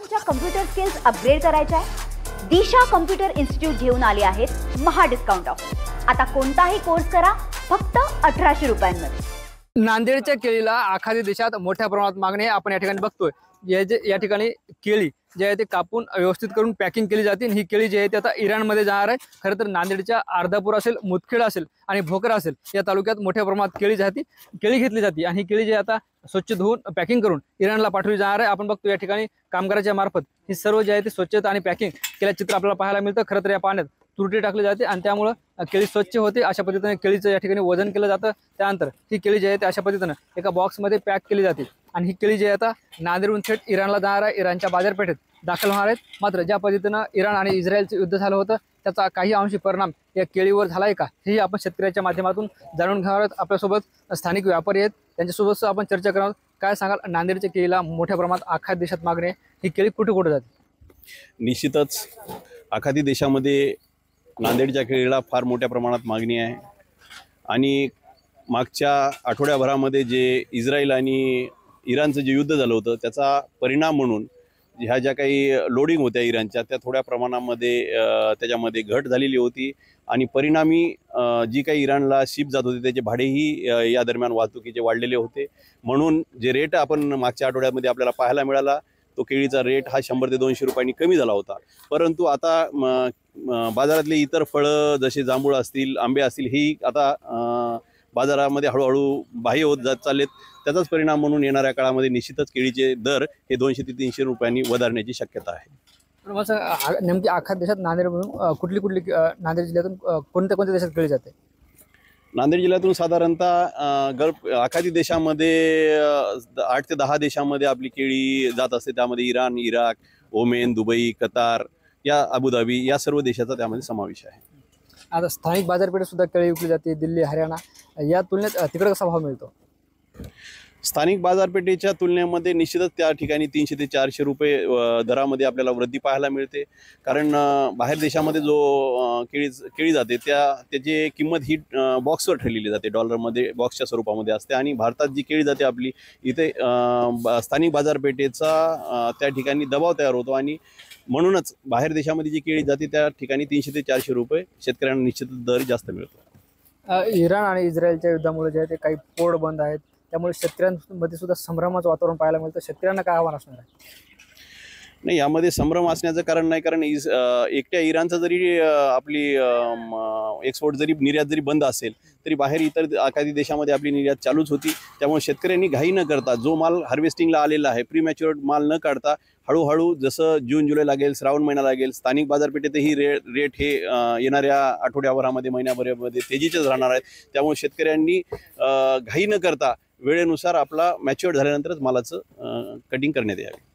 तुमच्या computer skills upgrade करायच्या आहे? दिशा कम्प्युटर इन्स्टिट्यूट घेऊन आले आहेत महा डिस्काउंट ऑफर। आता कोणताही कोर्स करा फक्त 1800 रुपयांमध्ये। नांदेडच्या केळीला आखाती देशात मोठ्या प्रमाणात मागणी आहे। आपण या ठिकाणी बघतोय या ठिकाणी केळी जे आहे ते कापून व्यवस्थित करून पॅकिंग केली जाते। ही केळी जी आहे ती आता इराणमध्ये जाणार आहे। खरं तर नांदेडच्या अर्धापूर असेल, मुदखेड असेल आणि भोकर असेल या तालुक्यात मोठ्या प्रमाणात केळी घेतली जाते आणि ही केळी जी आता स्वच्छ धुवून पॅकिंग करून इराणला पाठवली जाणार आहे। आपण बघतो या ठिकाणी कामगाराच्या मार्फत ही सर्व जे आहे ते स्वच्छता आणि पॅकिंग केल्या चित्र आपल्याला पाहायला मिळतं। खरं तर या पाण्यात तुरटी टाकली जाते आणि त्यामुळे केळी स्वच्छ होते। अशा पद्धतीने केळीचं या ठिकाणी वजन केलं जातं। त्यानंतर ही केळी जी आहे ते अशा पद्धतीने एका बॉक्समध्ये पॅक केली जाते आणि ही केळी जी आहे आता नांदेडहून थेट इराणला जाणार आहे। इराणच्या बाजारपेठेत दाखल होणार आहेत। मात्र ज्या पद्धतीनं इराण आणि इस्रायलचं युद्ध झालं होतं त्याचा काही अंशी परिणाम या केळीवर झाला आहे का, हे आपण शेतकऱ्याच्या माध्यमातून जाणून घेणार आहोत। आपल्यासोबत स्थानिक व्यापारी आहेत, त्यांच्यासोबत आपण चर्चा करणार आहोत। काय सांगाल, नांदेडच्या केळीला मोठ्या प्रमाणात आखाती देशात मागणी आहे, ही केळी कुठे कुठे जाते? निश्चितच आखाती देशामध्ये नांदेडच्या केळीला फार मोठ्या प्रमाणात मागणी आहे आणि मागच्या आठवड्याभरामध्ये जे इस्रायल आणि इराणचं जे युद्ध झालं होतं त्याचा परिणाम म्हणून ह्या ज्या काही लोडिंग होत्या इराणच्या त्या थोड्या प्रमाणामध्ये त्याच्यामध्ये घट झालेली होती आणि परिणामी जी काही इराणला शिप जात होती त्याचे भाडेही या दरम्यान वाहतुकीचे वाढलेले होते। म्हणून जे रेट आपण मागच्या आठवड्यामध्ये आपल्याला पाहायला मिळाला तो केळीचा रेट हा 100 ते 200 रुपयांनी कमी झाला होता। परंतु आता बाजारातले इतर फळं जसे जांभूळ असतील, आंबे असतील ही आता बाजारामध्ये हळूहळू बाह्य होत जात चाललेत। त्याचाच परिणाम म्हणून येणाऱ्या काळामध्ये निश्चितच केळीचे दर हे 200 ते 300 रुपयांनी वधारण्याची शक्यता आहे। नेमकी आखाती देशात नांदेडमधून कुठली नांदेड जिल्ह्यातून कोणत्या देशात केळी जाते? नांदेड जिल्ह्यातून साधारणतः गल्फ आखाती देशामध्ये 8 ते 10 देशामध्ये आपली केळी जात असते। त्यामध्ये Iran, Iraq, Oman, Dubai, Qatar, या अबुधाबी या सर्व देशाचा त्यामध्ये समावेश आहे। आता स्थानिक बाजारपेठेत सुद्धा केळी विकली जाते, दिल्ली, हरियाणा या तुलनेत तिकडे कसा भाव मिळतो? स्थानिक बाजारपेठेच्या तुलनेमध्ये निश्चितच त्या ठिकाणी 300 ते 400 रुपये दरामध्ये आपल्याला वृद्धी पाहायला मिळते। कारण बाहेर देशामध्ये जो केळी जाते त्याची किंमत ही बॉक्सवर ठरलेली जाते, डॉलरमध्ये बॉक्सच्या स्वरूपामध्ये असते आणि भारतात जी केळी जाते आपली इथे स्थानिक बाजारपेठेचा त्या ठिकाणी दबाव तयार होतो आणि म्हणूनच बाहेर देशामध्ये जी केळी जाते त्या ठिकाणी 300 ते 400 रुपये शेतकऱ्यांना निश्चितच दर जास्त मिळतो। इराण आणि इस्रायलच्या युद्धामुळे जे आहे ते काही पोर्ट बंद आहेत, त्यामुळे शेतकऱ्यांमध्ये सुद्धा संभ्रमाचं वातावरण पाहायला मिळतं। शेतकऱ्यांना काय आव्हान असणार आहे? नाही, यामध्ये संभ्रम असण्याचं कारण नाही, कारण एकट्या इराणचा जरी आपली एक्सपोर्ट जरी निर्यात जरी बंद असेल तरी बाहेर इतर आखाती देशामध्ये आपली निर्यात चालूच होती। त्यामुळे शेतकऱ्यांनी घाई न करता जो माल हार्वेस्टिंगला आलेला आहे प्रीमॅच्युअर माल न काढता हळूहळू जसं जून जुलै लागेल, श्रावण महिना लागेल, स्थानिक बाजारपेठेतही रेट हे येणाऱ्या आठवड्याभरामध्ये महिन्याभरामध्ये तेजीचेच राहणार आहेत। त्यामुळे शेतकऱ्यांनी घाई न करता वेळेनुसार आपला मॅच्युअर झाल्यानंतरच मालाचं कटिंग करण्यात यावे।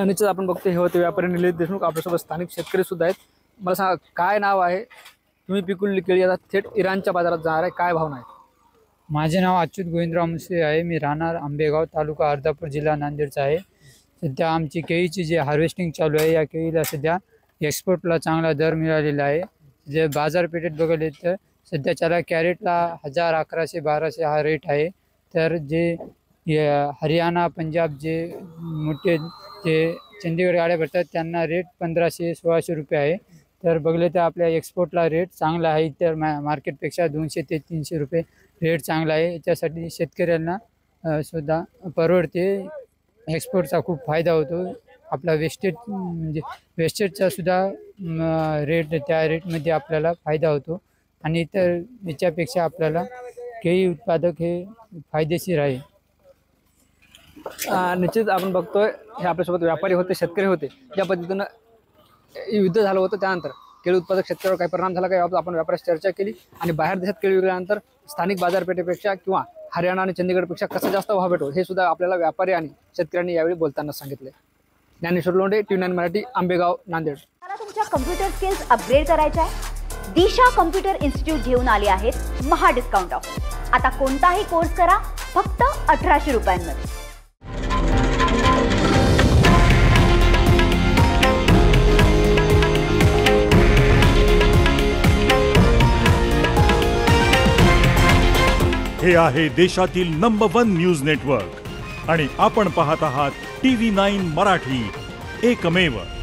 निश्चित आपण बघतो हे होते व्यापारी निलेश देशमुख, आपल्यासोबत स्थानिक शेतकरी सुद्धा आहेत। मला सांगा, काय नाव आहे? तुम्ही पिकवलेली केळी आता थेट इराणच्या बाजारात जाणार आहे, काय भावना आहे? माझे नाव अच्युत गोविंदराव मुसे आहे। मी राहणार आंबेगाव, तालुका अर्धापूर, जिल्हा नांदेडचा आहे। सध्या आमची केळीची जे हार्वेस्टिंग चालू आहे या केळीला सध्या एक्सपोर्टला चांगला दर मिळालेला आहे। जे बाजारपेठेत बघितले तर सध्याच्याला कॅरेटला 1000, 1100, 1200 हा रेट आहे। तर जे हरियाणा, पंजाब जे मोठे जे चंदीगड गाड्या भरतात त्यांना रेट 1500, 1600 रुपये आहे। तर बघले तर आपल्या एक्सपोर्टला रेट चांगला आहे, तर मार्केटपेक्षा 200 ते 300 रुपये रेट चांगला आहे। याच्यासाठी शेतकऱ्यांना सुद्धा परवडते। एक्सपोर्टचा खूप फायदा होतो। आपला वेस्टेजचा सुद्धा रेट त्या रेटमध्ये आपल्याला फायदा होतो आणि इतर याच्यापेक्षा आपल्याला केळी उत्पादक हे फायदेशीर आहे। निश्चित आपण बघतोय हे आपल्यासोबत व्यापारी होते, शेतकरी होते। ज्या पद्धतीनं युद्ध झालं होतं त्यानंतर केळी उत्पादक शेतकऱ्यावर काही परिणाम झाला का आपण व्यापाऱ्याशी चर्चा केली आणि बाहेर देशात केळी विकल्यानंतर स्थानिक बाजारपेठेपेक्षा किंवा हरियाणा आणि चंदीगडपेक्षा कसा जास्त भाव भेटतो हे सुद्धा आपल्याला व्यापारी आणि शेतकऱ्यांनी यावेळी बोलताना सांगितले। ज्ञानेश्वर लोंढे, TV9 मराठी, आंबेगाव, नांदेड। मला तुमच्या कम्प्युटर स्किल्स अपग्रेड करायच्या आहे? दिशा कम्प्युटर इन्स्टिट्यूट घेऊन आले आहेत महा डिस्काउंट ऑफर। आता कोणताही कोर्स करा फक्त 1800 रुपयांमध्ये। हे आहे देशातील नंबर 1 न्यूज नेटवर्क आणि आपण पाहत आहात TV9 मराठी, एकमेव